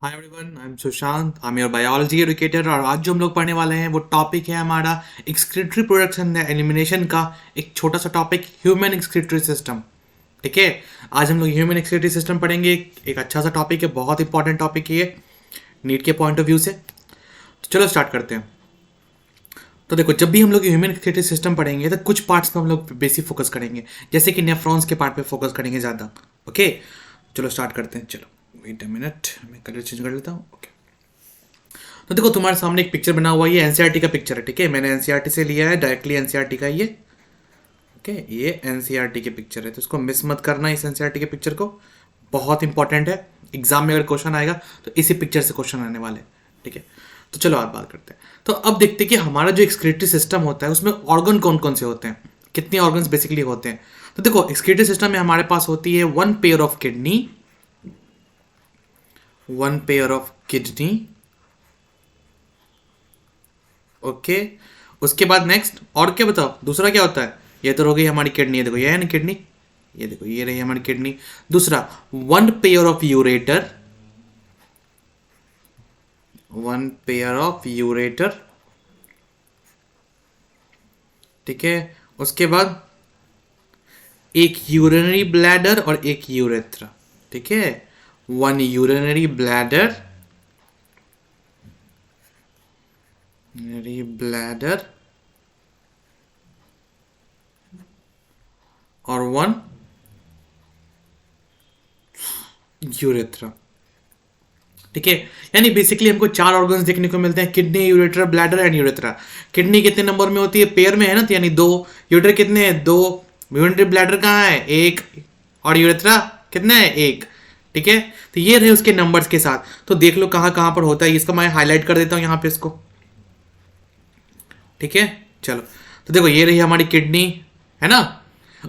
Hi everyone, I am Sushant, I am your biology educator. और आज जो हम लोग पढ़ने वाले हैं वो टॉपिक है हमारा एक्सक्रीटरी प्रोडक्शन या एलिमिनेशन का एक छोटा सा टॉपिक, ह्यूमन एक्सक्रीटरी सिस्टम। ठीक है, आज हम लोग ह्यूमन एक्सक्रीटरी सिस्टम पढ़ेंगे। एक अच्छा सा टॉपिक है, बहुत इंपॉर्टेंट टॉपिक है ये नीट के पॉइंट ऑफ व्यू से। तो चलो स्टार्ट करते हैं। तो देखो, जब भी हम लोग ह्यूमन एक्सक्रीटरी सिस्टम पढ़ेंगे तो कुछ पार्ट्स पे हम लोग बेसिक फोकस करेंगे, जैसे कि नेफ्रॉन्स के पार्ट पे फोकस करेंगे ज़्यादा। ओके, चलो स्टार्ट करते हैं। चलो वेट अ मिनट, मैं कलर चेंज कर लेता हूँ। ओके, तो देखो तुम्हारे सामने एक पिक्चर बना हुआ है, ये एनसीईआरटी का पिक्चर है। ठीक है, मैंने एनसीईआरटी से लिया है, डायरेक्टली एनसीईआरटी का ये। ओके, ये एनसीईआरटी के पिक्चर है, तो इसको मिस मत करना। इस एनसीईआरटी के पिक्चर को, बहुत इंपॉर्टेंट है। एग्जाम में अगर क्वेश्चन आएगा तो इसी पिक्चर से क्वेश्चन आने वाले हैं। ठीक है, तो चलो आप बात करते हैं। तो अब देखते हैं कि हमारा जो एक्सक्रीटरी सिस्टम होता है उसमें ऑर्गन कौन कौन से होते हैं, कितने ऑर्गन्स बेसिकली होते हैं। तो देखो, एक्सक्रीटरी सिस्टम में हमारे पास होती है one pair of kidney, one pair of kidney. Okay, उसके बाद नेक्स्ट और क्या बताओ, दूसरा क्या होता है। ये तो हो गई हमारी किडनी, ये देखो ये है ना किडनी, ये देखो ये रही हमारी किडनी। दूसरा, one pair of ureter, one pair of ureter. ठीक है, उसके बाद एक यूरिनरी ब्लैडर और एक यूरेथ्रा। ठीक है, one urinary bladder, urinary bladder और वन यूरेथ्रा। ठीक है, यानी बेसिकली हमको चार ऑर्गन्स देखने को मिलते हैं, kidney, ureter, bladder and urethra. Kidney कितने नंबर में होती है, पेयर में है ना, तो यानी दो। यूरेटर कितने हैं, दो। यूरिनरी ब्लैडर कहाँ है, एक। और यूरेथ्रा कितने है, एक। ठीक है, तो ये रहे उसके नंबर्स के साथ। तो देख लो कहाँ कहाँ पर होता है, इसका मैं हाईलाइट कर देता हूँ यहाँ पे इसको। ठीक है, चलो, तो देखो ये रही हमारी किडनी, है ना।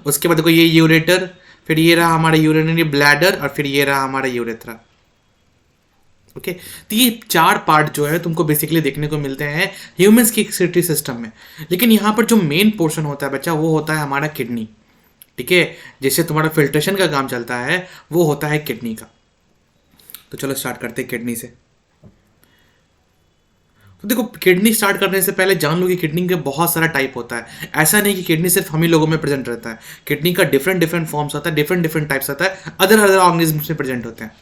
उसके बाद देखो ये यूरेटर, फिर ये रहा हमारा यूरिनरी ब्लैडर और फिर ये रहा हमारा यूरेथ्रा। ओके, तो ये चार पार्ट जो है तुमको बेसिकली देखने को मिलते हैं ह्यूमंस की एक्सक्रीटरी सिस्टम में। लेकिन यहाँ पर जो मेन पोर्शन होता है बच्चा, वो होता है हमारा किडनी। ठीक है, जिससे तुम्हारा फिल्ट्रेशन का काम चलता है, वो होता है किडनी का। तो चलो स्टार्ट करते हैं किडनी से। तो देखो, किडनी स्टार्ट करने से पहले जान लो कि किडनी का बहुत सारा टाइप होता है। ऐसा नहीं कि किडनी सिर्फ हम ही लोगों में प्रेजेंट रहता है। किडनी का डिफरेंट डिफरेंट फॉर्म्स होता है, डिफरेंट डिफरेंट टाइप्स होता है, अदर अदर ऑर्गेनिज्म्स में प्रेजेंट होते हैं।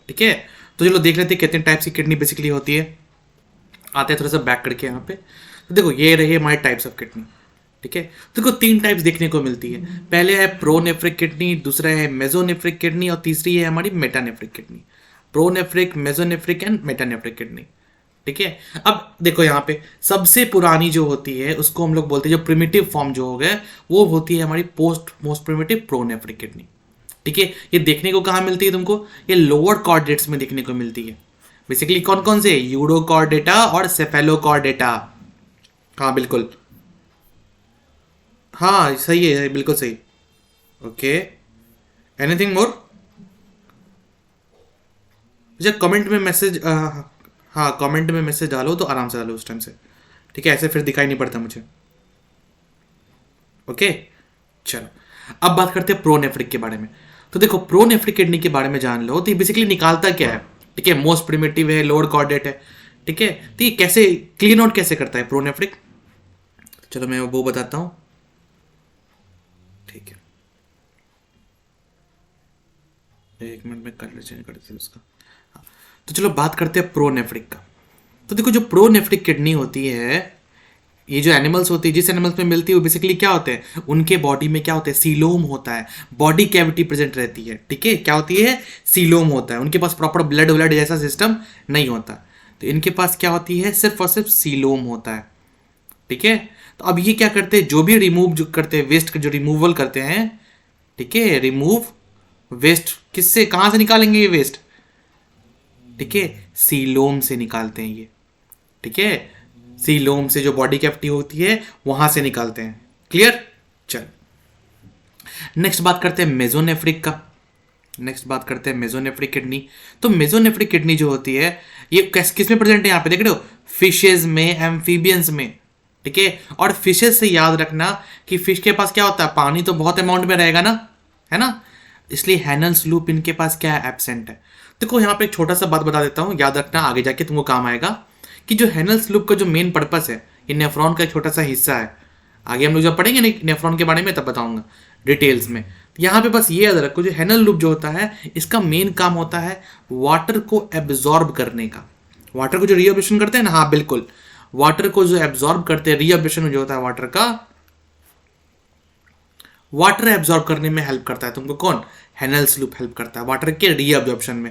ठीक है, तो चलो देख लेते हैं कितने टाइप्स की किडनी बेसिकली होती है। आते हैं थोड़ा सा बैक करके यहाँ पे। तो देखो ये रही हमारे टाइप्स ऑफ किडनी। ठीक है, तो देखो तीन टाइप्स देखने को मिलती है। पहले है प्रोनेफ्रिक किडनी, दूसरा है मेजोनेफ्रिक किडनी और तीसरी है हमारी metanephric kidney. Pronephric, mesonephric and metanephric kidney. ठीक है, अब देखो यहाँ पे सबसे पुरानी जो होती है उसको हम लोग बोलते हैं, जो प्रिमिटिव फॉर्म जो हो गए, वो होती है हमारी मोस्ट प्रिमिटिव प्रोनेफ्रिक किडनी। ठीक है, ये देखने को कहाँ मिलती है तुमको, ये लोअर कॉर्डेट्स में देखने को मिलती है। बेसिकली कौन कौन से, यूडोकॉर्डेटा और सेफेलोकॉर्डेटा। हाँ बिल्कुल, हाँ सही है, बिल्कुल सही। Okay, anything more. अच्छा, कमेंट में मैसेज, हाँ कमेंट में मैसेज डालो तो आराम से डालो उस टाइम से। ठीक है, ऐसे फिर दिखाई नहीं पड़ता मुझे। ओके, चलो अब बात करते हैं प्रोनेफ्रिक के बारे में। तो देखो, प्रोनेफ्रिक किडनी के बारे में जान लो तो ये बेसिकली निकालता क्या है। ठीक है, मोस्ट प्रिमिटिव है, लोअर कॉर्डेट है। ठीक है, तो ये कैसे क्लीन आउट कैसे करता है प्रोनेफ्रिक, चलो मैं वो बताता हूँ। ठीक है, एक मिनट में कलर चेंज कर देते हैं उसका। हाँ, तो चलो बात करते हैं प्रोनेफ्रिक का। तो देखो, जो प्रोनेफ्रिक किडनी होती है, ये जो एनिमल्स होती है, जिस एनिमल्स में मिलती है, वो बेसिकली क्या होते हैं, उनके बॉडी में क्या होता है, सीलोम होता है, बॉडी कैविटी प्रेजेंट रहती है। ठीक है, क्या होती है, सीलोम होता है। उनके पास प्रॉपर ब्लड व्लड जैसा सिस्टम नहीं होता, तो इनके पास क्या होती है, सिर्फ और सिर्फ सीलोम होता है। ठीक है, तो अब ये क्या करते हैं, जो भी रिमूव जो करते हैं, वेस्ट जो रिमूवल करते हैं। ठीक है, रिमूव वेस्ट किससे, कहाँ से निकालेंगे ये वेस्ट, ठीक है, सीलोम से निकालते हैं ये। ठीक है, सीलोम से जो बॉडी कैविटी होती है वहां से निकालते हैं। क्लियर, चल नेक्स्ट बात करते हैं मेजोनेफ्रिक का। नेक्स्ट बात करते हैं मेजोनेफ्रिक किडनी। तो मेजोनेफ्रिक किडनी जो होती है, ये किस में प्रेजेंट है, यहाँ पे देख रहे हो, फिशेज में, एम्फीबियंस में। ठीक है, और फिशेज से याद रखना कि फिश के पास क्या होता है, पानी तो बहुत अमाउंट में रहेगा ना, है ना। इसलिए हैनल्स लूप इनके पास क्या है, एब्सेंट है। देखो यहाँ पे एक छोटा सा बात बता देता हूँ, याद रखना आगे जाके तुमको काम आएगा, कि जो हैनल्स लूप का जो मेन पर्पस है, ये नेफ्रॉन का एक छोटा सा हिस्सा है। आगे हम लोग जब पढ़ेंगे नेफ्रॉन के बारे में तब बताऊंगा डिटेल्स में। तो यहाँ पे बस ये याद रखो, जो हैनल लूप जो होता है इसका मेन काम होता है वाटर को एब्जॉर्ब करने का। वाटर को जो रीअब्जॉर्प्शन करते हैं ना, हाँ बिल्कुल, वाटर को जो एब्जॉर्ब करते हैं, रीअब्जॉर्प्शन जो होता है वाटर का, वाटर एब्जॉर्ब करने में हेल्प करता है तुमको कौन, हैनल्स लूप हेल्प करता है वाटर के रीअब्जॉर्प्शन में।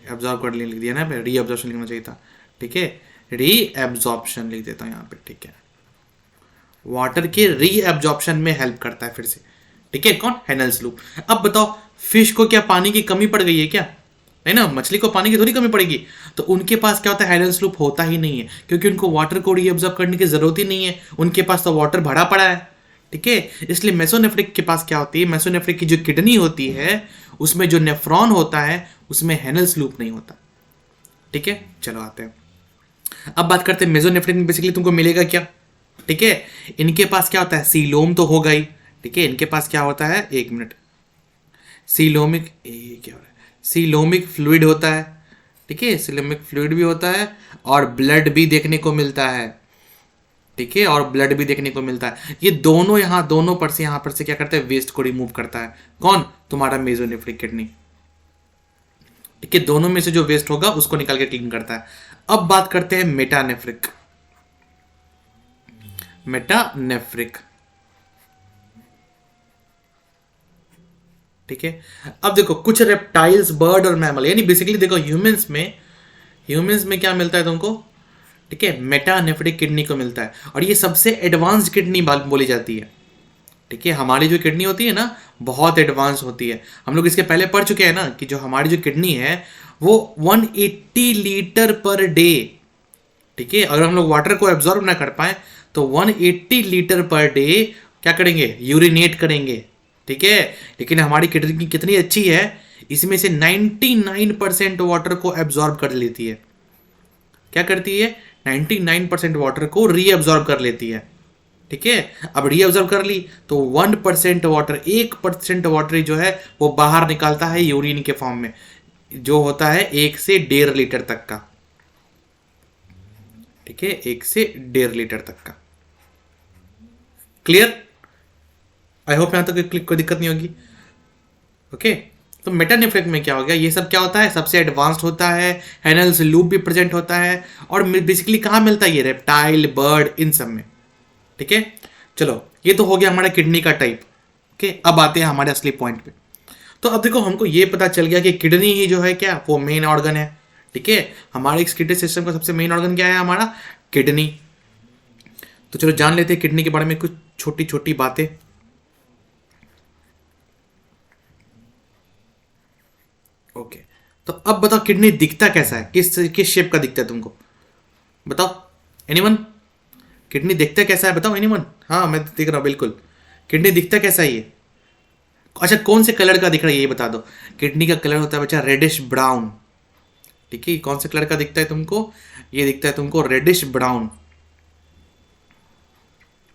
एब्जॉर्ब कर लिख दिया ना, रीअब्जॉर्प्शन लिखना चाहिए था, ठीक है, रीअब्जॉर्प्शन लिख देता हूँ यहाँ पे, ठीक है, वाटर के रीअब्जॉर्प्शन में हेल्प करता है फिर से, ठीक है, कौन, हैनल्स लूप। अब बताओ फिश को क्या पानी की कमी पड़ गई है क्या, है ना, मछली को पानी की थोड़ी कमी पड़ेगी, तो उनके पास क्या होता है, हैनल्स लूप होता ही नहीं है, क्योंकि उनको वाटर को रीअब्जॉर्ब करने की जरूरत ही नहीं है, उनके पास तो वाटर भरा पड़ा है, ठीक है। इसलिए मेसोनेफ्रिक के पास क्या होती है, मेसोनेफ्रिक की जो किडनी होती है उसमें जो नेफ्रॉन होता है उसमें हैनल्स लूप नहीं होता, ठीक है। चलो आते हैं, अब बात करते हैं मेसोनेफ्रिक में बेसिकली तुमको मिलेगा क्या, ठीक है। इनके पास क्या होता है, सीलोम तो होगा ही, ठीक है। इनके पास क्या होता है, एक मिनट, सीलोमिक, ये क्या हो रहा है, सीलोमिक फ्लूइड होता है, ठीक है, सीलोमिक फ्लूइड भी होता है, और ब्लड भी देखने को मिलता है, ठीक है, और ब्लड भी देखने को मिलता है। ये दोनों यहाँ, दोनों पर से यहाँ पर से क्या करता है, वेस्ट को रिमूव करता है, कौन, तुम्हारा मेसोनेफ्रिक किडनी, ठीक है। दोनों में से जो वेस्ट होगा उसको निकाल के क्लीन करता है। अब बात करते हैं मेटानेफ्रिक, मेटानेफ्रिक, ठीक है। अब देखो कुछ रेप्टाइल्स, बर्ड और मैमल, यानी बेसिकली देखो ह्यूमंस में क्या मिलता है तुमको, ठीक है, मेटानेफ्रिक किडनी को मिलता है, और ये सबसे एडवांस्ड किडनी बोली जाती है, ठीक है। हमारी जो किडनी होती है ना बहुत एडवांस होती है, हम लोग इसके पहले पढ़ चुके हैं ना कि जो हमारी जो किडनी है वो 180 लीटर पर डे, ठीक है, अगर हम लोग वाटर को एब्जॉर्ब ना कर पाए तो 180 लीटर पर डे क्या करेंगे, यूरिनेट करेंगे, ठीक है। लेकिन हमारी किडनी कितनी अच्छी है, इसमें से 99% वाटर को एब्जॉर्ब कर लेती है, क्या करती है, 99% वाटर को रीअब्जॉर्ब कर लेती है, ठीक है। अब रीअब्जॉर्ब कर ली तो 1% वाटर, 1% वाटर जो है वो बाहर निकालता है यूरिन के फॉर्म में, जो होता है 1 से 1.5 लीटर तक का, ठीक है, 1 से 1.5 लीटर तक का, क्लियर। आई होप यहां तक कोई दिक्कत नहीं होगी, ओके। तो मेटानेफ्रिक में क्या हो गया, ये सब क्या होता है, सबसे एडवांस्ड होता है, हैनल्स लूप भी प्रेजेंट होता है, और बेसिकली कहाँ मिलता है ये, रेप्टाइल, बर्ड, इन सब में, ठीक है। चलो ये तो हो गया हमारा किडनी का टाइप, ओके। अब आते हैं हमारे असली पॉइंट पे। तो अब देखो हमको ये पता चल गया कि किडनी ही जो है क्या, वो मेन ऑर्गन है, ठीक है। हमारे एक्सक्रीटरी सिस्टम का सबसे मेन ऑर्गन क्या है, हमारा किडनी। तो चलो जान लेते हैं किडनी के बारे में कुछ छोटी छोटी बातें। ओके, तो अब बताओ किडनी दिखता कैसा है, किस शेप का दिखता है तुमको, बताओ एनीवन, किडनी दिखता कैसा है, बताओ एनीवन। हाँ मैं दिख रहा हूँ बिल्कुल, किडनी दिखता कैसा है ये, अच्छा कौन से कलर का दिख रहा है ये बता दो। किडनी का कलर होता है बच्चा रेडिश ब्राउन, ठीक है। कौन से कलर का दिखता है तुमको, ये दिखता है तुमको रेडिश ब्राउन,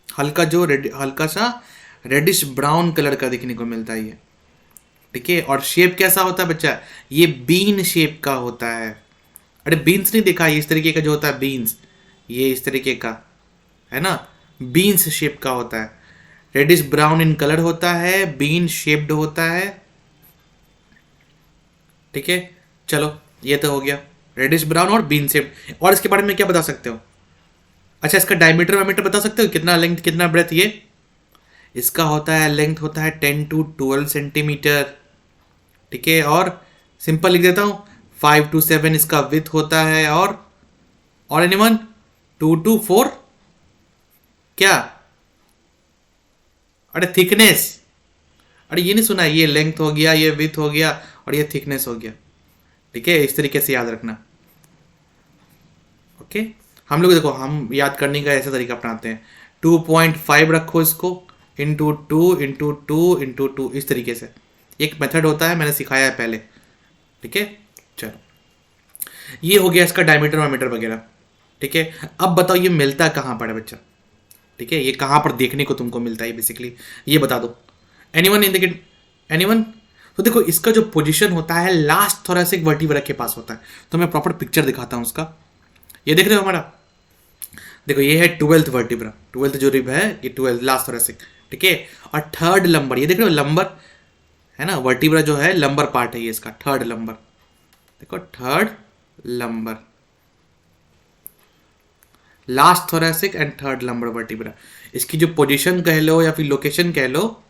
हल्का सा रेडिश ब्राउन कलर का दिखने को मिलता है ये, ठीक है। और शेप कैसा होता है बच्चा, ये बीन शेप का होता है। अरे बीन्स नहीं देखा, ये इस तरीके का जो होता है बीन्स, ये इस तरीके का है ना, बीन्स शेप का होता है, रेडिश ब्राउन इन कलर होता है, बीन शेप्ड होता है, ठीक है। चलो ये तो हो गया रेडिश ब्राउन और बीन शेप। और इसके बारे में क्या बता सकते हो, अच्छा इसका डायमीटर वायमीटर बता सकते हो, कितना लेंथ कितना ब्रेथ, ये इसका होता है लेंथ होता है 10 to 12 सेंटीमीटर, ठीक है। और सिंपल लिख देता हूं 5 to 7 इसका विथ होता है, और एनीवन 2 to 4 क्या, अरे थिकनेस, अरे ये नहीं सुना, ये लेंथ हो गया, ये विथ हो गया, और ये थिकनेस हो गया, ठीक है। इस तरीके से याद रखना, ओके। हम लोग देखो हम याद करने का ऐसा तरीका अपनाते हैं, 2.5 रखो इसको, इंटू 2 इस तरीके से एक मेथड होता है, मैंने सिखाया है पहले, ठीक है। चलो ये हो गया इसका डायमीटर वायमीटर वगैरह, ठीक है। अब बताओ ये मिलता कहाँ पर है बच्चा, ठीक है, ये कहाँ पर देखने को तुमको मिलता है बेसिकली, ये बता दो एनीवन इन द एनीवन। तो देखो इसका जो पोजीशन होता है लास्ट थोरेसिक वर्टिब्रा के पास होता है। तो मैं प्रॉपर पिक्चर दिखाता हूँ उसका। ये देख रहे हो हमारा, देखो ये है 12th वर्टिब्रा, 12th जो रिब है ये 12th लास्ट थोरेसिक, ठीक है। और थर्ड लंबर, ये देख रहे हो लंबर है ना, वर्टिब्रा जो है लंबर पार्ट है ये इसका, थर्ड लंबर, देखो third lumbar, last thoracic and third lumbar vertebra. इसकी जो पोजीशन कह लो या फिर लोकेशन कह लो,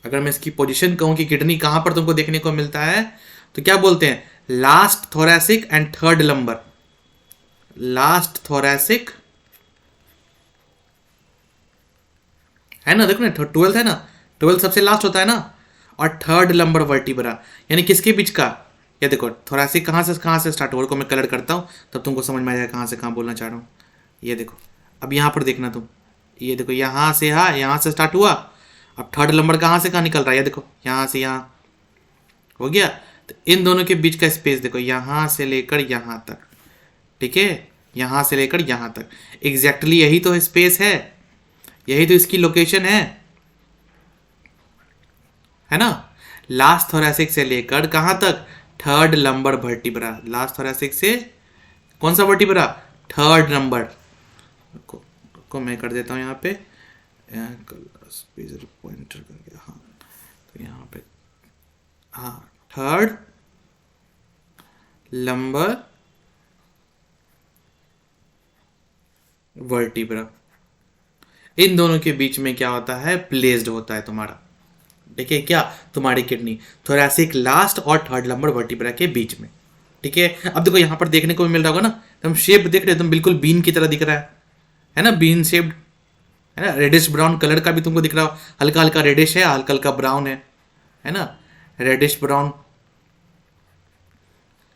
अगर मैं इसकी पोजीशन कहूं कि किडनी कहां पर तुमको देखने को मिलता है, तो क्या बोलते हैं, last thoracic and third lumbar, last thoracic है ना, देखो ना 12th है ना, 12th सबसे लास्ट होता है ना, और थर्ड लंबर वर्टिब्रा, यानी किसके बीच का, ये देखो थोरेसिक कहां से स्टार्ट हो, को मैं कलर करता हूं तब तुमको समझ में आ जाएगा कहां से कहां बोलना चाह रहा हूं। ये देखो अब यहां पर देखना तुम, ये देखो यहां से, हाँ यहां से स्टार्ट हुआ, अब थर्ड नंबर कहां से कहां निकल रहा है, ये देखो यहां से यहां हो गया। तो इन दोनों के बीच का स्पेस देखो, यहां से लेकर यहां तक, ठीक है, यहां से लेकर यहां तक, एग्जैक्टली यही तो स्पेस है, यही तो इसकी लोकेशन है ना। लास्ट थोरेसिक से लेकर कहां तक, third lumbar vertebra, last thoracic से कौन सा वर्टिब्रा, थर्ड नंबर को मैं कर देता हूं यहाँ पे पॉइंटर करके, हाँ तो यहाँ पे, हाँ थर्ड लंबर वर्टिब्रा, इन दोनों के बीच में क्या होता है, प्लेस्ड होता है तुम्हारा, ठीक है, क्या तुम्हारी किडनी थोरेसिक लास्ट और थर्ड लंबर वर्टिब्रा के बीच में, ठीक है। अब देखो यहाँ पर देखने को मिल रहा होगा ना, तुम शेप देख रहे हो, तुम बिल्कुल बीन की तरह दिख रहा है ना, बीन शेप्ड है ना, रेडिश ब्राउन कलर का भी तुमको दिख रहा हो, हल्का हल्का रेडिश है, हल्का हल्का ब्राउन है ना, reddish brown,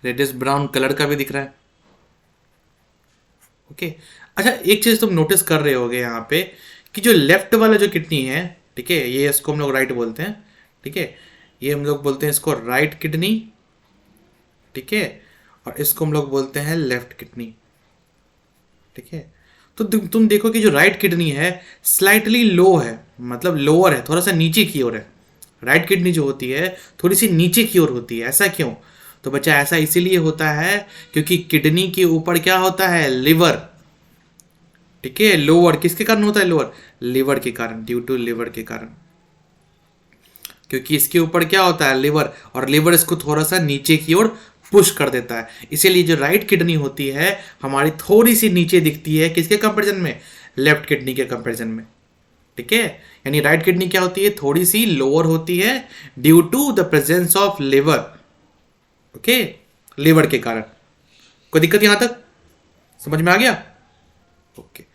reddish brown colour का भी दिख रहा है, ओके। अच्छा एक चीज तुम नोटिस कर रहे होगे यहाँ पे कि जो लेफ्ट वाला जो किडनी है, ठीक है, ये इसको हम लोग राइट बोलते हैं, ठीक है, ये हम लोग बोलते हैं इसको राइट किडनी, ठीक है, और इसको हम लोग बोलते हैं लेफ्ट किडनी, ठीक है। तो तुम देखो कि जो राइट किडनी है स्लाइटली लो है, मतलब लोअर है, थोड़ा सा नीचे की ओर है, राइट किडनी जो होती है थोड़ी सी नीचे की ओर होती है, ऐसा क्यों, तो बच्चा ऐसा इसीलिए होता है क्योंकि किडनी के ऊपर क्या होता है, लिवर, ठीक है, लोअर किसके कारण होता है, लोअर लिवर के कारण, ड्यू टू लिवर के कारण, क्योंकि इसके ऊपर क्या होता है, लिवर, और लिवर इसको थोड़ा सा नीचे की ओर पुश कर देता है, इसीलिए जो राइट किडनी होती है हमारी थोड़ी सी नीचे दिखती है, किसके कंपैरिजन में, लेफ्ट किडनी के कंपैरिजन में, ठीक है। यानी राइट किडनी क्या होती है, थोड़ी सी लोअर होती है due to the presence of liver, okay, liver के कारण। कोई दिक्कत यहां तक समझ में आ गया, ओके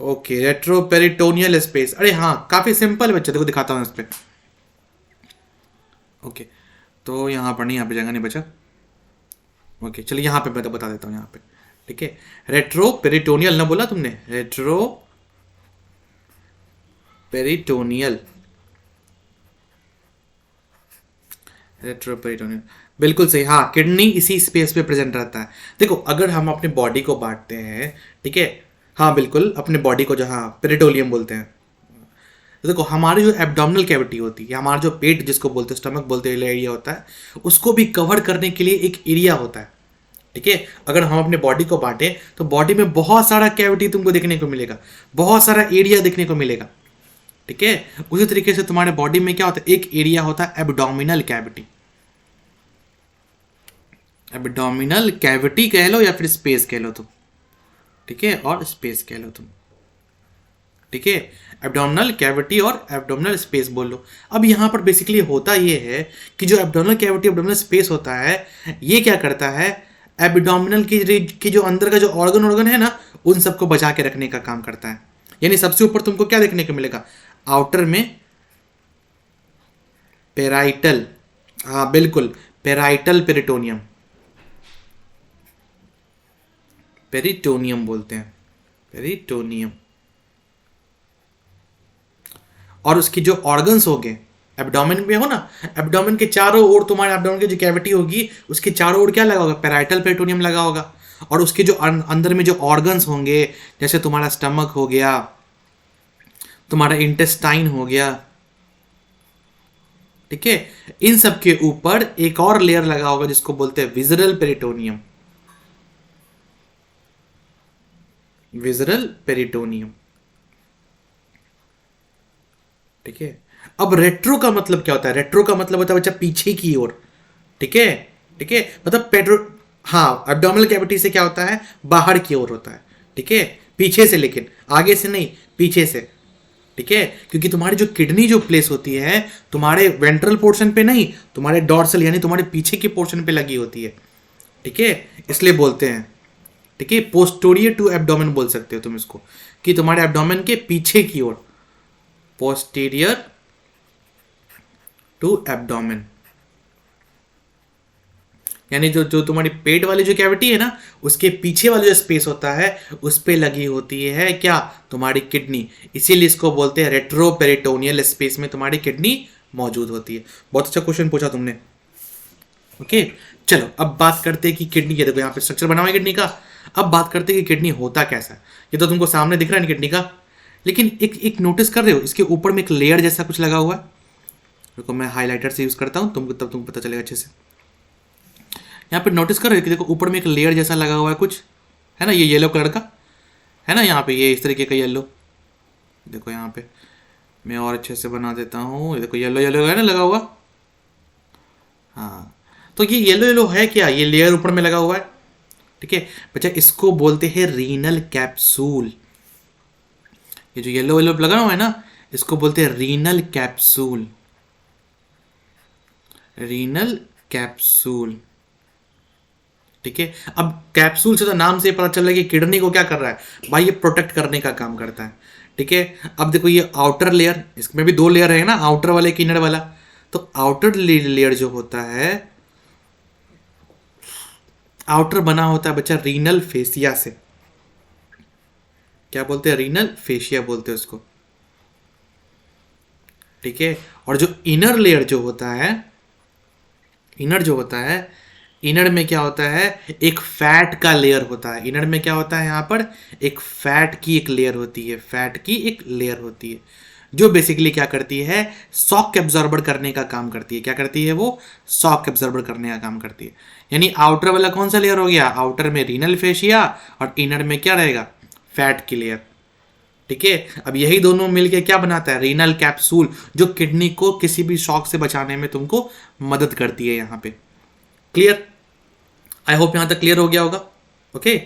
ओके। रेट्रोपेरिटोनियल स्पेस, अरे हाँ काफी सिंपल बच्चे, देखो दिखाता हूं इस पे, ओके। तो यहाँ पर नहीं, यहाँ पे जगह नहीं बचा, ओके चलिए यहाँ पे मैं तो बता देता हूँ यहाँ पे, ठीक है। रेट्रो पेरिटोनियल ना बोला तुमने, रेट्रो पेरिटोनियल, रेट्रोपेरिटोनियल बिल्कुल सही, हाँ किडनी इसी स्पेस पे प्रेजेंट रहता है। देखो अगर हम अपने बॉडी को बांटते हैं, ठीक है, हाँ बिल्कुल अपने बॉडी को जहाँ पेरिटोलियम बोलते हैं, तो देखो हमारी जो एब्डोमिनल कैविटी होती है, हमारा जो पेट जिसको बोलते हैं, स्टमक बोलते हैं, एरिया होता है, उसको भी कवर करने के लिए एक एरिया होता है, ठीक है। अगर हम अपने बॉडी को बांटें तो बॉडी में बहुत सारा कैविटी तुमको देखने को मिलेगा, बहुत सारा एरिया देखने को मिलेगा, ठीक है। उसी तरीके से तुम्हारे बॉडी में क्या होता है, एक एरिया होता है एब्डोमिनल कैविटी, एब्डोमिनल कैविटी कह लो या फिर स्पेस कह लो तुम, ठीक है, और स्पेस कह लो तुम, ठीक है, एब्डोमिनल कैविटी और एब्डोमिनल स्पेस बोल लो। अब यहाँ पर बेसिकली होता ये है कि जो एब्डोमिनल कैविटी एब्डोमिनल स्पेस होता है, ये क्या करता है, एब्डोमिनल की जो अंदर का जो ऑर्गन है ना, उन सबको बचा के रखने का काम करता है। यानी सबसे ऊपर तुमको क्या देखने को मिलेगा, आउटर में पेराइटल, हाँ बिल्कुल पेराइटल पेरिटोनियम, पेरिटोनियम बोलते हैं, पेरिटोनियम, और उसकी जो ऑर्गन्स हो गए एब्डोमेन में हो ना, एब्डोमेन के चारों ओर तुम्हारे एब्डोमेन की जो कैविटी होगी उसके चारों ओर क्या लगा होगा, पेराइटल पेरिटोनियम लगा होगा, और उसके जो अंदर में जो ऑर्गन्स होंगे, जैसे तुम्हारा स्टमक हो गया, तुम्हारा इंटेस्टाइन हो गया, ठीक है, इन सब के ऊपर एक और लेयर लगा होगा जिसको बोलते हैं विजरल पेरिटोनियम। विजरल पेरिटोनियम, ठीक है। अब रेट्रो का मतलब क्या होता है? रेट्रो का मतलब होता है बच्चा पीछे की ओर, ठीक है, ठीक है, मतलब पेट्रो, हाँ, एब्डोमिनल कैविटी से क्या होता है? बाहर की ओर होता है, ठीक है, पीछे से, लेकिन आगे से नहीं, पीछे से, ठीक है, क्योंकि तुम्हारी जो किडनी जो प्लेस होती है तुम्हारे वेंट्रल पोर्शन पे नहीं, तुम्हारे डॉर्सल यानी तुम्हारे पीछे के पोर्शन पे लगी होती है, ठीक है, इसलिए बोलते हैं, ठीक है, पोस्टीरियर टू एब्डोमेन बोल सकते हो तुम इसको, कि तुम्हारे एब्डोमेन के पीछे की ओर, पोस्टीरियर टू एब्डोमेन, यानी जो जो तुम्हारी पेट वाली जो कैविटी है ना, उसके पीछे वाला जो स्पेस होता है उस पे लगी होती है क्या? तुम्हारी किडनी। इसीलिए इसको बोलते हैं रेट्रोपेरिटोनियल स्पेस में तुम्हारी किडनी मौजूद होती है। बहुत अच्छा क्वेश्चन पूछा तुमने। ओके, चलो अब बात करते हैं कि किडनी, ये देखो यहाँ पे स्ट्रक्चर बना हुआ है किडनी का। अब बात करते हैं कि किडनी होता कैसा है। ये तो तुमको सामने दिख रहा है ना किडनी का, लेकिन एक एक नोटिस कर रहे हो इसके ऊपर में एक लेयर जैसा कुछ लगा हुआ है। देखो मैं हाईलाइटर से यूज करता हूँ, तुमको तब तुमको पता चलेगा अच्छे से। यहाँ पे नोटिस कर रहे हो कि देखो ऊपर में एक लेयर जैसा लगा हुआ है कुछ, है ना, ये येलो कलर का है ना, यहाँ पे ये इस तरीके का येलो, देखो यहाँ पे मैं और अच्छे से बना देता हूँ, ये देखो येलो येलो है ना लगा हुआ। हाँ, तो ये येलो येलो है क्या? ये लेयर ऊपर में लगा हुआ है, ठीक है बच्चा, इसको बोलते हैं रीनल कैप्सूल। ये जो येलो येलो लगा हुआ है ना, इसको बोलते हैं रीनल कैप्सूल, रीनल कैप्सूल, ठीक है। अब कैप्सूल से तो नाम से पता चल रहा है कि किडनी को क्या कर रहा है भाई, ये प्रोटेक्ट करने का काम करता है, ठीक है। अब देखो ये आउटर लेयर, इसमें भी दो लेयर है ना, आउटर वाले की इनर वाला। तो आउटर लेयर जो होता है, आउटर बना होता है बच्चा रीनल फेसिया से। क्या बोलते हैं? रीनल फेसिया बोलते हैं उसको, ठीक है। और जो इनर लेयर जो होता है, इनर जो होता है, इनर में क्या होता है? एक फैट का लेयर होता है। इनर में क्या होता है? यहाँ पर एक फैट की एक लेयर होती है, फैट की एक लेयर होती है, जो बेसिकली क्या करती है? शॉक एब्जॉर्बर करने का काम करती है। क्या करती है वो? शॉक एब्जॉर्बर करने का काम करती है। यानी आउटर वाला कौन सा लेयर हो गया? आउटर में रीनल फेशिया और इनर में क्या रहेगा? फैट की लेयर, ठीक है। अब यही दोनों मिलके क्या बनाता है? रीनल कैप्सूल, जो किडनी को किसी भी शॉक से बचाने में तुमको मदद करती है। यहाँ पे क्लियर? आई होप यहां तक क्लियर हो गया होगा। ओके,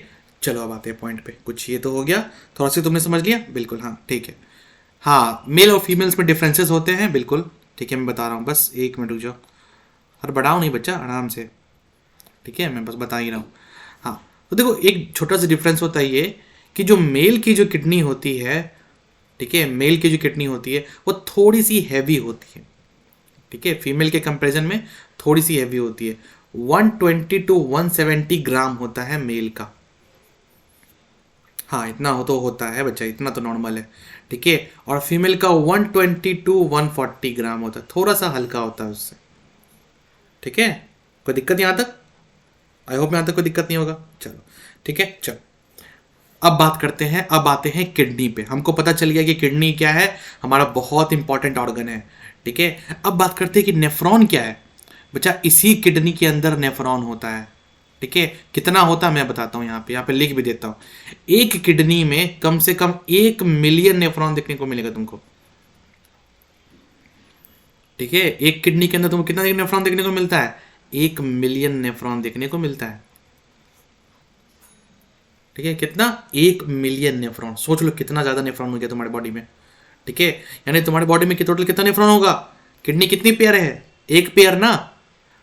चलो अब आते हैं पॉइंट पे। कुछ ये तो हो गया, थोड़ा सा तुमने समझ लिया? बिल्कुल, हाँ ठीक है। हाँ, मेल और फीमेल्स में डिफरेंसेस होते हैं, बिल्कुल ठीक है, मैं बता रहा हूँ, बस एक मिनट रुक जाओ। बढ़ाओ नहीं बच्चा, आराम से, ठीक है, मैं बस बता ही रहा हूँ। हाँ, तो देखो एक छोटा सा डिफरेंस होता है ये कि जो मेल की जो किडनी होती है, ठीक है, मेल की जो किडनी होती है वो थोड़ी सी हैवी होती है, ठीक है, फीमेल के कंपैरिजन में थोड़ी सी हैवी होती है। 120 टू 170 ग्राम होता है मेल का। हाँ, इतना हो तो होता है बच्चा, इतना तो नॉर्मल है, ठीक है। और फीमेल का 120 टू 140 ग्राम होता है, थोड़ा सा हल्का होता है उससे, ठीक है। कोई दिक्कत यहाँ तक? आई होप यहाँ तक कोई दिक्कत नहीं होगा। चलो ठीक है, चलो अब बात करते हैं, अब आते हैं किडनी पे। हमको पता चल गया कि किडनी क्या है, हमारा बहुत इंपॉर्टेंट ऑर्गन है, ठीक है। अब बात करते हैं कि नेफ्रॉन क्या है। बच्चा, इसी किडनी के अंदर नेफ्रॉन होता है, ठीक है। कितना होता है मैं बताता हूँ, यहाँ पे लिख भी देता हूँ। एक किडनी में कम से कम 1 मिलियन नेफ्रॉन देखने को मिलेगा तुमको, ठीक है। एक किडनी के अंदर तुमको कितना नेफ्रॉन देखने को मिलता है? 1 मिलियन नेफ्रॉन देखने को मिलता है, ठीक है। कितना? 1 मिलियन नेफ्रॉन। सोच लो कितना ज्यादा नेफ्रॉन हो गया तुम्हारे बॉडी में, ठीक है। यानी तुम्हारे बॉडी में टोटल कितना नेफ्रॉन होगा? किडनी कितनी पेयर है? एक पेयर ना,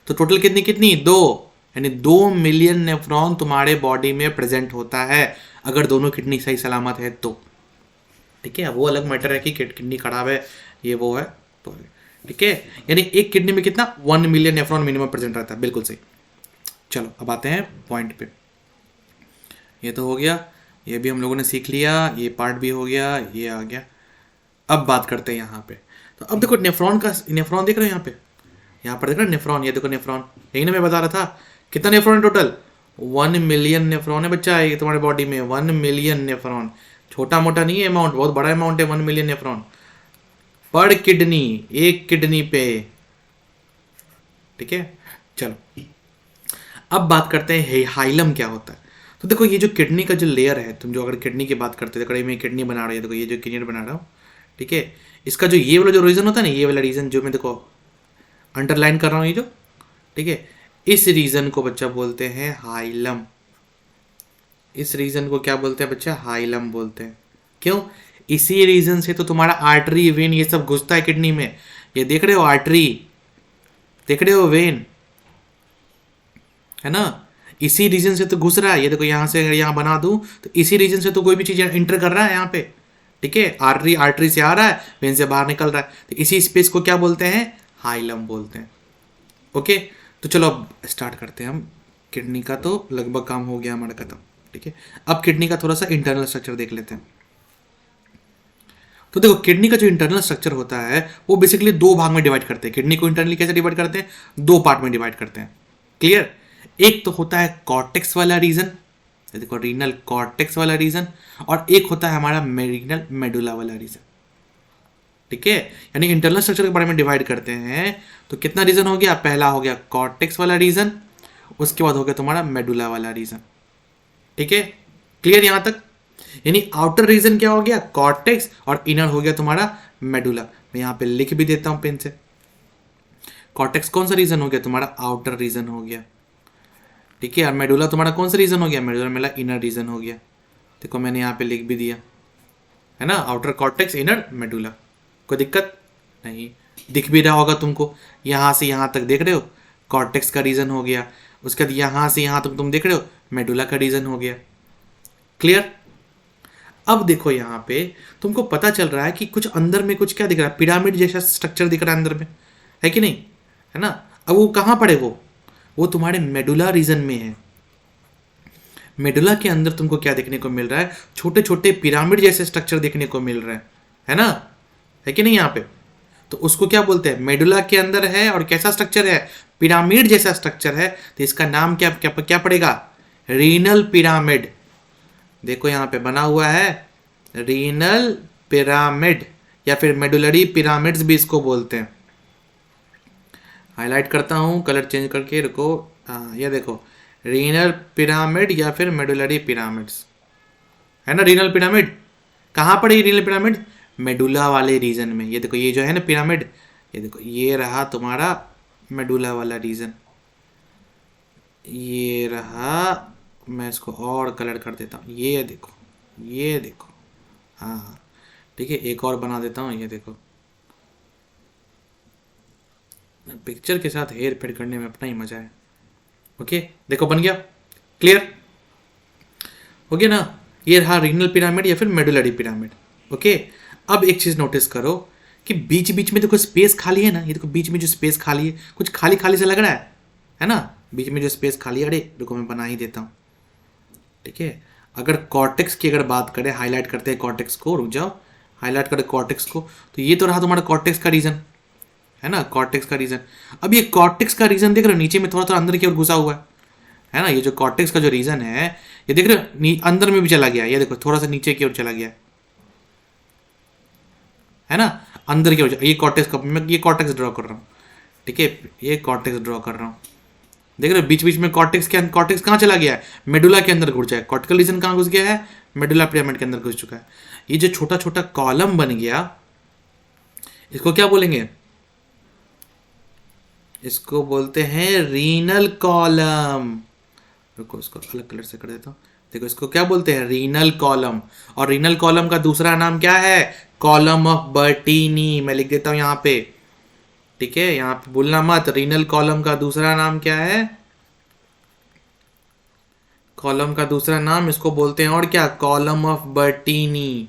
तो टोटल कितनी कितनी? 2, यानी 2 मिलियन नेफ्रॉन तुम्हारे बॉडी में प्रेजेंट होता है, अगर दोनों किडनी सही सलामत है तो, ठीक है। वो अलग मैटर है कि किडनी खराब है, ये वो है तो, ठीक है। यानी एक किडनी में कितना? 1 मिलियन नेफ्रॉन मिनिमम प्रेजेंट रहता है, बिल्कुल सही। चलो अब आते हैं पॉइंट पे। ये तो हो गया, ये भी हम लोगों ने सीख लिया, ये पार्ट भी हो गया, ये आ गया। अब बात करते हैं यहाँ पे। तो अब देखो नेफ्रॉन का, नेफ्रॉन देख रहे हो यहाँ पर देख रहे हो नेफ्रॉन, ये देखो नेफ्रॉन, यही ना मैं बता रहा था। कितना नेफ्रॉन है टोटल? 1 मिलियन नेफ्रॉन है बच्चा, ये तुम्हारे बॉडी में 1 मिलियन नेफ्रॉन। छोटा मोटा नहीं है अमाउंट, बहुत बड़ा अमाउंट है 1 मिलियन नेफ्रॉन पर किडनी, एक किडनी पे, ठीक है, चलो अब बात करते हैं हाइलम क्या होता है। तो देखो ये जो किडनी का जो लेयर है, तुम जो अगर किडनी की बात करते हो, कड़ी में किडनी बना रही है, देखो ये जो किडनी बना रहा हूँ, ठीक है, इसका जो ये वाला जो रीजन होता है ना, ये वाला रीजन जो मैं देखो अंडरलाइन कर रहा हूँ, ये जो, ठीक है, इस रीजन को बच्चा बोलते हैं हाइलम। इस रीजन को क्या बोलते हैं बच्चा? हाइलम बोलते हैं। क्यों? इसी रीजन से तो तुम्हारा आर्टरी वेन ये सब घुसता है किडनी में। ये देख रहे हो आर्टरी, देख रहे हो वेन, है ना, इसी रीजन से तो घुस रहा है। ये देखो यहाँ से अगर यहाँ बना दूं तो इसी रीजन से तो कोई भी चीज इंटर कर रहा है यहाँ पे, ठीक है, आर्टरी, आर्टरी से आ रहा है, वेन से बाहर निकल रहा है, तो इसी स्पेस को क्या बोलते हैं? हाइलम बोलते हैं। ओके, तो चलो अब स्टार्ट करते हैं हम। किडनी का तो लगभग काम हो गया हमारा खत्म, ठीक है। अब किडनी का थोड़ा सा इंटरनल स्ट्रक्चर देख लेते हैं। तो देखो किडनी का जो इंटरनल स्ट्रक्चर होता है वो बेसिकली दो भाग में डिवाइड करते हैं। किडनी को इंटरनली कैसे डिवाइड करते हैं? दो पार्ट में डिवाइड करते हैं। क्लियर? एक तो होता है कॉर्टेक्स वाला रीजन, देखो रीनल कॉर्टेक्स वाला रीजन, और एक होता है हमारा रीनल मेडुला वाला रीजन, ठीक है। यानी इंटरनल स्ट्रक्चर के बारे में डिवाइड करते हैं तो कितना रीजन हो गया? पहला हो गया कॉर्टेक्स वाला रीजन, उसके बाद हो गया तुम्हारा मेडुला वाला रीजन, ठीक है। क्लियर यहां तक? यानी आउटर रीजन क्या हो गया? कॉर्टेक्स, और इनर हो गया तुम्हारा मेडुला। मैं यहां पे लिख भी देता हूं पेन से। कॉर्टेक्स कौन सा रीजन हो गया? तुम्हारा आउटर रीजन हो गया, ठीक है। और मेडुला तुम्हारा कौन सा रीजन हो गया? मेडुला मेरा इनर रीजन हो गया। देखो मैंने यहाँ पे लिख भी दिया है ना, आउटर कॉर्टेक्स, इनर मेडुला। कोई दिक्कत नहीं, दिख भी रहा होगा तुमको। यहाँ से यहाँ तक देख रहे हो, कॉर्टेक्स का रीजन हो गया। उसके बाद यहाँ से यहाँ तक तुम देख रहे हो, मेडुला का रीजन हो गया। क्लियर? अब देखो यहाँ पे तुमको पता चल रहा है कि कुछ अंदर में कुछ क्या दिख रहा है? पिरामिड जैसा स्ट्रक्चर दिख रहा है अंदर में, है कि नहीं? है ना। अब वो कहाँ पड़े? वो तुम्हारे मेडुला रीजन में है। मेडुला के अंदर तुमको क्या देखने को मिल रहा है? छोटे छोटे पिरामिड जैसे स्ट्रक्चर देखने को मिल रहे हैं, है ना, है कि नहीं यहाँ पे? तो उसको क्या बोलते हैं? मेडुला के अंदर है, और कैसा स्ट्रक्चर है? पिरामिड जैसा स्ट्रक्चर है। तो इसका नाम क्या क्या, क्या पड़ेगा? Renal pyramid. देखो यहाँ पे बना हुआ है रीनल पिरामिड, या फिर मेडुलरी पिरामिड्स भी इसको बोलते हैं। हाईलाइट करता हूँ कलर चेंज करके, रुको। हाँ ये देखो, रीनल पिरामिड या फिर मेडुलरी पिरामिड्स, है ना। रीनल पिरामिड कहाँ पड़ेगी? रीनल पिरामिड मेडुला वाले रीजन में। ये देखो ये जो है ना पिरामिड, ये देखो ये रहा तुम्हारा मेडुला वाला रीजन, ये रहा। मैं इसको और कलर कर देता हूँ, ये देखो, ये देखो, हाँ ठीक है। एक और बना देता हूँ, ये देखो। पिक्चर के साथ हेर फेर करने में अपना ही मजा है। ओके देखो बन गया। क्लियर हो गया ना। ये रहा रीनल पिरामिड या फिर मेडुलरी पिरामिड। ओके अब एक चीज नोटिस करो कि बीच बीच में देखो स्पेस खाली है ना, ये देखो बीच में जो स्पेस खाली है, कुछ खाली खाली से लग रहा है ना। बीच में जो स्पेस खाली है, अरे देखो मैं बना ही देता हूँ, ठीक है। अगर कॉर्टेक्स की अगर बात करें, हाईलाइट करते हैं कॉर्टेक्स को, रुक जाओ, हाईलाइट करें कॉर्टेक्स को, तो ये तो रहा तुम्हारा कॉर्टेक्स का रीजन, है ना, कॉर्टेक्स का रीजन। अब ये कॉर्टेक्स का रीजन देख रहे हो नीचे में थोड़ा थोड़ा अंदर की ओर घुसा हुआ है ना। ये जो कॉर्टेक्स का जो रीजन है, ये देख रहे हो अंदर में भी चला गया, ये देखो थोड़ा सा नीचे की ओर चला गया, है ना, अंदर की ओर। ये कॉर्टेक्स का, मैं ये कॉर्टेक्स ड्रॉ कर रहा हूँ, ठीक है, ये कॉर्टेक्स ड्रॉ कर रहा हूँ। देख रहे हो बीच बीच में कॉर्टेक्स कहाँ चला गया है? मेडुला के अंदर घुस जाए। कॉर्टिकल रीजन कहाँ घुस गया है? मेडुला पिरामिड के अंदर घुस चुका है। ये जो छोटा छोटा कॉलम बन गया, इसको क्या बोलेंगे? इसको बोलते हैं रीनल कॉलम। रुको इसको अलग कलर से कर देता हूँ। देखो इसको क्या बोलते हैं? Renal column. और रीनल कॉलम का दूसरा नाम क्या है? Column of बर्टीनी। मैं लिख देता हूँ यहाँ पे, ठीक है, यहाँ पे भूलना मत। रीनल कॉलम का दूसरा नाम क्या है? कॉलम का दूसरा नाम इसको बोलते हैं और क्या? Column of बर्टीनी।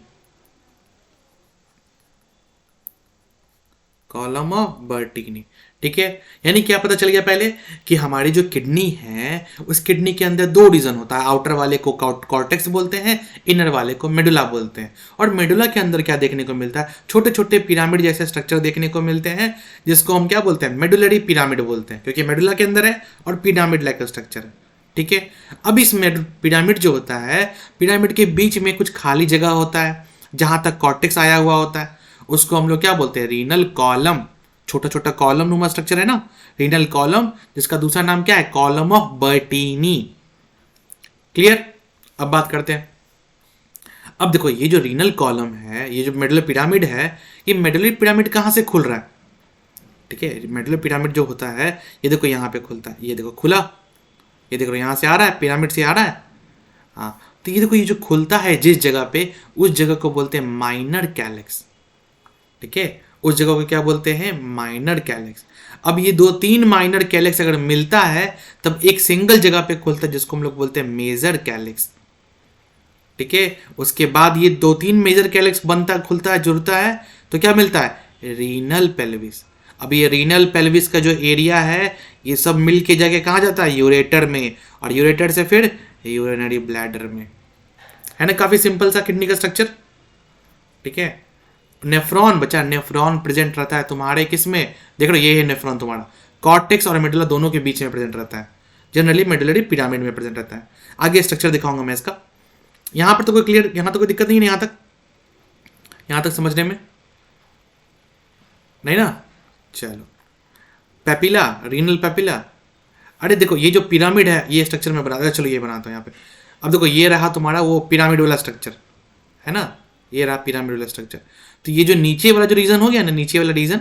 कॉलम ऑफ बर्टीनी, ठीक है। यानी क्या पता चल गया पहले कि हमारी जो किडनी है, उस किडनी के अंदर दो रीजन होता है। आउटर वाले को कॉर्टेक्स बोलते हैं, इनर वाले को मेडुला बोलते हैं। और मेडुला के अंदर क्या देखने को मिलता है? छोटे छोटे पिरामिड जैसे स्ट्रक्चर देखने को मिलते हैं, जिसको हम क्या बोलते हैं? मेडुलरी पिरामिड बोलते हैं, क्योंकि मेडुला के अंदर है और पिरामिड लाइक स्ट्रक्चर है, ठीक है। अब इस पिरामिड जो होता है, पिरामिड के बीच में कुछ खाली जगह होता है जहां तक कॉर्टेक्स आया हुआ होता है, उसको हम लोग क्या बोलते हैं? Renal column. छोटा छोटा कॉलम नुमा स्ट्रक्चर है ना, रीनल कॉलम, जिसका दूसरा नाम क्या है, कॉलम ऑफ बर्टीनी। क्लियर? अब बात करते हैं। अब देखो ये जो रीनल कॉलम है, ये जो मेडुलर पिरामिड है, ये मेडुलर पिरामिड कहाँ से खुल रहा है? ठीक है, मेडुलर पिरामिड जो होता है, ये देखो यहाँ पे खुलता है, ये देखो खुला, ये देखो यहाँ से आ रहा है, पिरामिड से आ रहा है। हाँ, तो ये देखो ये जो खुलता है जिस जगह पे, उस जगह को बोलते हैं माइनर कैलेक्स। ठीक है, उस जगह को क्या बोलते हैं, माइनर कैलेक्स। अब ये 2-3 माइनर कैलेक्स अगर मिलता है तब एक सिंगल जगह पे खुलता है, जिसको हम लोग बोलते हैं मेजर कैलेक्स। ठीक है, उसके बाद ये 2-3 मेजर कैलेक्स बनता खुलता है, जुड़ता है, तो क्या मिलता है, रीनल पेल्विस। अब ये रीनल पेल्विस का जो एरिया है, ये सब मिल के जाके कहाँ जाता है, यूरेटर में, और यूरेटर से फिर यूरिनरी ब्लैडर में। है ना, काफी सिंपल सा किडनी का स्ट्रक्चर। ठीक है, नेफ्रॉन बचा, नेफ्रॉन प्रेजेंट रहता है तुम्हारे किसमें, देख रहे हो, ये है नेफ्रॉन तुम्हारा, कॉर्टेक्स और मेडुला दोनों के बीच में प्रेजेंट रहता है, जनरली मेडुलरी पिरामिड में प्रेजेंट रहता है। आगे स्ट्रक्चर दिखाऊंगा मैं इसका। यहाँ पर तो कोई क्लियर, यहाँ तो कोई दिक्कत नहीं है, यहाँ तक समझने में नहीं ना। चलो, पेपिला, रीनल पेपिला। अरे देखो ये जो पिरामिड है, ये स्ट्रक्चर में बना, चलो ये बनाता हूँ यहाँ पे। अब देखो ये रहा तुम्हारा वो पिरामिड वाला स्ट्रक्चर, है ना, ये रहा पिरामिड वाला स्ट्रक्चर। तो ये जो नीचे वाला जो रीजन हो गया ना, नीचे वाला रीजन,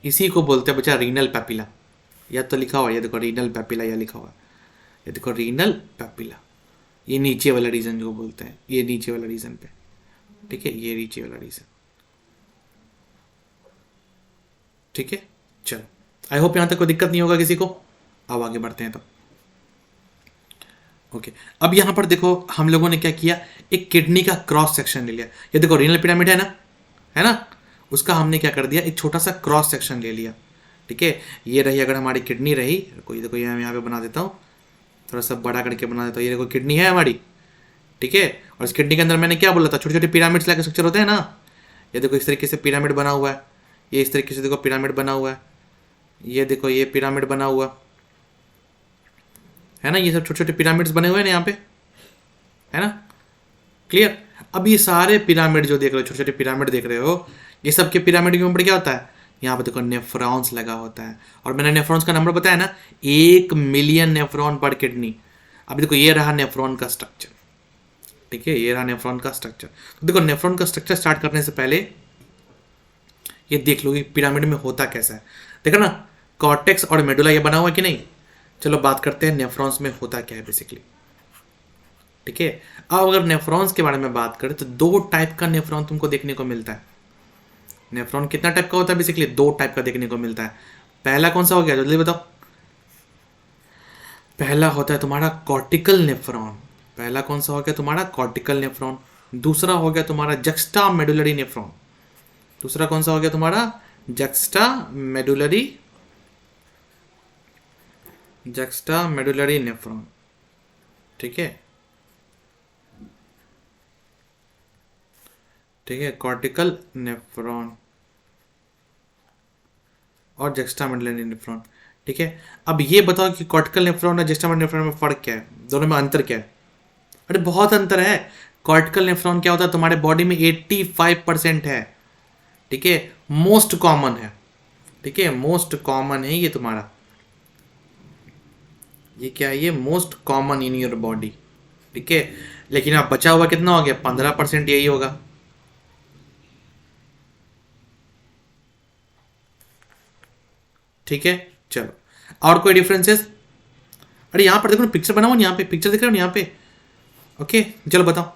इसी को बोलते हैं बच्चा रीनल पेपिला। या तो लिखा हुआ, ये देखो रीनल पेपिला, या लिखा हुआ, ये देखो रीनल पेपिला, ये नीचे वाला रीजन जो बोलते हैं, ये नीचे वाला रीजन पे। ठीक है, ये नीचे वाला रीजन। ठीक है, चलो, आई होप यहां तक कोई दिक्कत नहीं होगा किसी को। अब आगे बढ़ते हैं तो। ओके, अब यहां पर देखो हम लोगों ने क्या किया, एक किडनी का क्रॉस सेक्शन ले लिया। ये देखो रीनल पिरामिड है ना, उसका हमने क्या कर दिया, एक छोटा सा क्रॉस सेक्शन ले लिया। ठीक है, ये रही अगर हमारी किडनी रही, कोई देखो यहाँ पे बना देता हूँ, थोड़ा सा बड़ा करके बना देता हूँ। ये देखो किडनी है हमारी। ठीक है, और इस किडनी के अंदर मैंने क्या बोला था, छोटे छोटे पिरामिड्स लाके स्ट्रक्चर होते हैं ना। ये देखो इस तरीके से पिरामिड बना हुआ है, ये इस तरीके से देखो पिरामिड बना हुआ है, ये देखो ये पिरामिड बना हुआ है ना, ये सब छोटे छोटे पिरामिड्स बने हुए हैं ना यहाँ पे, है ना। क्लियर? अब ये सारे पिरामिड जो देख रहे हो, छोटे छोटे पिरामिड देख रहे हो, ये सब के पिरामिड के ऊपर क्या होता है, यहाँ पे देखो नेफ्रॉन्स लगा होता है। और मैंने नेफ्रॉन्स का नंबर बताया ना, 1 मिलियन नेफ्रॉन पर किडनी। अब देखो ये रहा नेफ्रॉन का स्ट्रक्चर। ठीक है, ये रहा नेफ्रॉन का स्ट्रक्चर। तो देखो नेफ्रॉन का स्ट्रक्चर स्टार्ट करने से पहले ये देख लो कि पिरामिड में होता कैसा है। देखो ना, कॉर्टेक्स और मेडुला ये बना हुआ है कि नहीं। चलो बात करते हैं नेफ्रॉन्स में होता क्या है बेसिकली। ठीक है, अब अगर नेफ्रॉन्स के बारे में बात करें तो 2 टाइप का नेफ्रॉन तुमको देखने को मिलता है। नेफ्रॉन कितना टाइप का होता है बेसिकली, 2 टाइप का देखने को मिलता है। पहला कौन सा हो गया, जल्दी बताओ। पहला होता है तुम्हारा कॉर्टिकल नेफ्रॉन। पहला कौन सा हो गया तुम्हारा, कॉर्टिकल नेफ्रॉन। दूसरा हो गया तुम्हारा जक्स्टा मेडुलरी नेफ्रॉन। दूसरा कौन सा हो गया तुम्हारा, जक्स्टा मेडुलरी नेफ्रॉन। ठीक है, ठीक है, कॉर्टिकल नेफ्रॉन और जक्स्टा मेडुलरी नेफ्रॉन। ठीक है, अब ये बताओ कि कॉर्टिकल नेफ्रॉन और जक्स्टा मेडुलरी नेफ्रॉन में फर्क क्या है, दोनों में अंतर क्या है। अरे बहुत अंतर है। कॉर्टिकल नेफ्रॉन क्या होता है, तुम्हारे बॉडी में 85% है। ठीक है, मोस्ट कॉमन है। ठीक है, मोस्ट कॉमन है ये तुम्हारा, ये क्या है, ये most common in your body. ठीक है, लेकिन अब बचा हुआ कितना हो गया, 15% यही होगा। ठीक है, चलो, और कोई डिफरेंसेस। अरे यहाँ पर देखो ना, पिक्चर बना हुआ, यहाँ पे पिक्चर दिख रहा है यहाँ पे। ओके, चलो बताओ,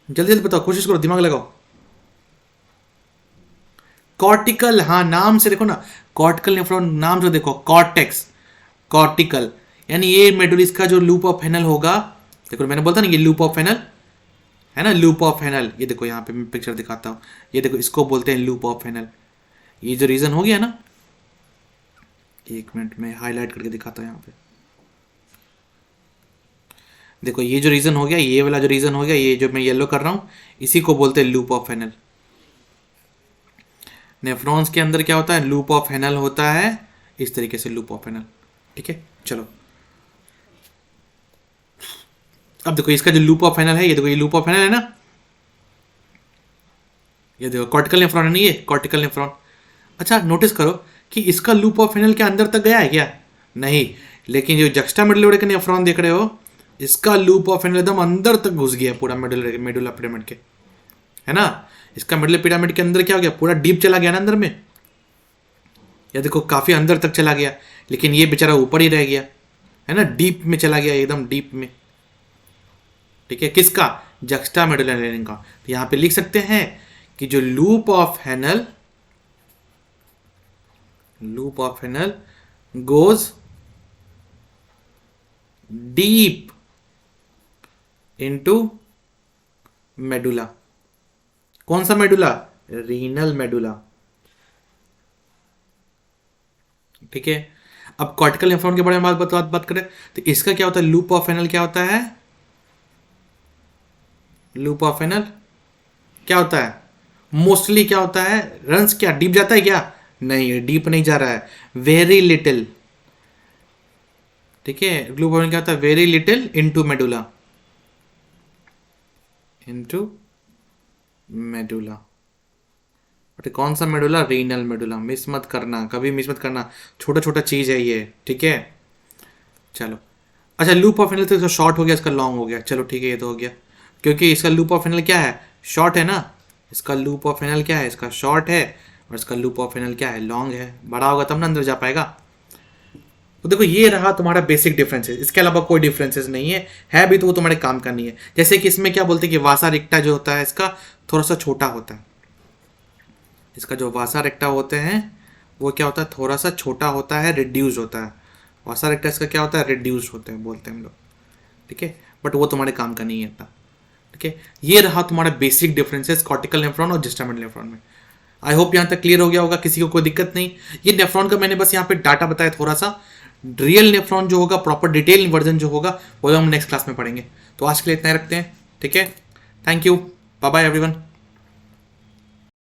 जल्दी जल्दी बताओ, कोशिश करो, दिमाग लगाओ। कॉर्टिकल, हाँ नाम से देखो ना, कॉर्टिकल नेफ्रॉन नाम से देखो, कॉर्टेक्स, कॉर्टिकल, यानी ये मेडुलिस का जो लूप ऑफ फेनल होगा। देखो मैंने बोलता ना, ये लूप ऑफ फेनल है ना, लूप ऑफ फेनल। ये देखो यहाँ पे मैं पिक्चर दिखाता हूँ, ये देखो इसको बोलते हैं लूप ऑफ फेनल। ये जो रीजन हो गया ना, 1 मिनट में हाईलाइट करके दिखाता हूँ यहाँ पे। देखो ये जो रीजन हो गया, ये वाला जो रीजन हो गया, ये जो मैं येलो कर रहा हूँ, इसी को बोलते हैं लूप ऑफ फेनल। नेफ्रॉन्स के अंदर क्या होता है, लूप ऑफ फेनल होता है, इस तरीके से लूप ऑफ फेनल। ठीक है, चलो अब देखो इसका जो लूप ऑफ फेनल है, ये देखो ये लूप ऑफ फेनल है ना, ये देखो कॉर्टिकल नेफ्रॉन है, नहीं ये कॉर्टिकल नेफ्रॉन। अच्छा नोटिस करो कि इसका लूप ऑफ फिनल के अंदर तक गया है क्या? नहीं। लेकिन जो जक्स्टामेडुलरी का नेफ्रॉन देख रहे हो, इसका लूप ऑफ फिनल एकदम अंदर तक घुस गया पूरा मेडुला पिरामिड के, है ना। इसका मेडुला पिरामिड के अंदर क्या हो गया, पूरा डीप चला गया ना अंदर में। या देखो काफी अंदर तक चला गया, लेकिन ये बेचारा ऊपर ही रह गया, है ना, डीप में चला गया, एकदम डीप में। ठीक है, किसका? जक्स्टामेडुलरी का। तो यहां पे लिख सकते हैं कि जो loop of Henle goes deep into medulla. कौन सा मेडुला? Renal medulla. ठीक है, अब कॉर्टिकल नेफ्रॉन के बारे में बात करें तो इसका क्या होता है, लूप ऑफ हेनल क्या होता है? लूप ऑफ हेनल क्या होता है? मोस्टली क्या होता है, रंस क्या डीप जाता है क्या? नहीं, डीप नहीं जा रहा है, वेरी लिटिल। ठीक है, लूप ऑफ हेनल क्या होता है? Very little into medulla, but कौन सा मेडुला? Renal medulla. मिस मत करना, कभी मिस मत करना, छोटा छोटा चीज है ये। ठीक है, चलो। अच्छा, लूप ऑफ फिनल तो शॉर्ट हो गया, इसका लॉन्ग हो गया। चलो ठीक है, ये तो हो गया, क्योंकि इसका लूप ऑफ फिनल क्या है? शॉर्ट है ना। इसका लूप ऑफ फिनल क्या है? इसका शॉर्ट है, और इसका लूप ऑफ फिनल क्या है? लॉन्ग है। बड़ा होगा तब ना अंदर जा पाएगा। तो देखो ये रहा तुम्हारा बेसिक डिफरेंसेस, इसके अलावा कोई डिफरेंसेस नहीं है भी तो वो तुम्हारे काम का नहीं है। जैसे कि इसमें क्या बोलते हैं कि वासा रिक्टा जो होता है इसका थोड़ा सा छोटा होता है। इसका जो वासा रेक्टा होते हैं वो क्या होता है, थोड़ा सा छोटा होता है, रिड्यूस होता है। वासा रेक्टा इसका क्या होता है, रिड्यूस होते हैं बोलते हैं हम लोग। ठीक है, बट वो तुम्हारे काम का नहीं है इतना। ठीक है, ये रहा तुम्हारा बेसिक डिफरेंसेस कॉर्टिकल नेफ्रॉन और जस्टामेडुलर नेफ्रॉन में। आई होप यहाँ तक क्लियर हो गया होगा, किसी को कोई दिक्कत नहीं। ये नेफ्रॉन का मैंने बस यहाँ पे डाटा बताया थोड़ा सा। रियल नेफ्रॉन जो होगा, प्रॉपर डिटेल वर्जन जो होगा, वो हम नेक्स्ट क्लास में पढ़ेंगे। तो आज के लिए इतना ही रखते हैं। ठीक है, thank you, bye bye everyone.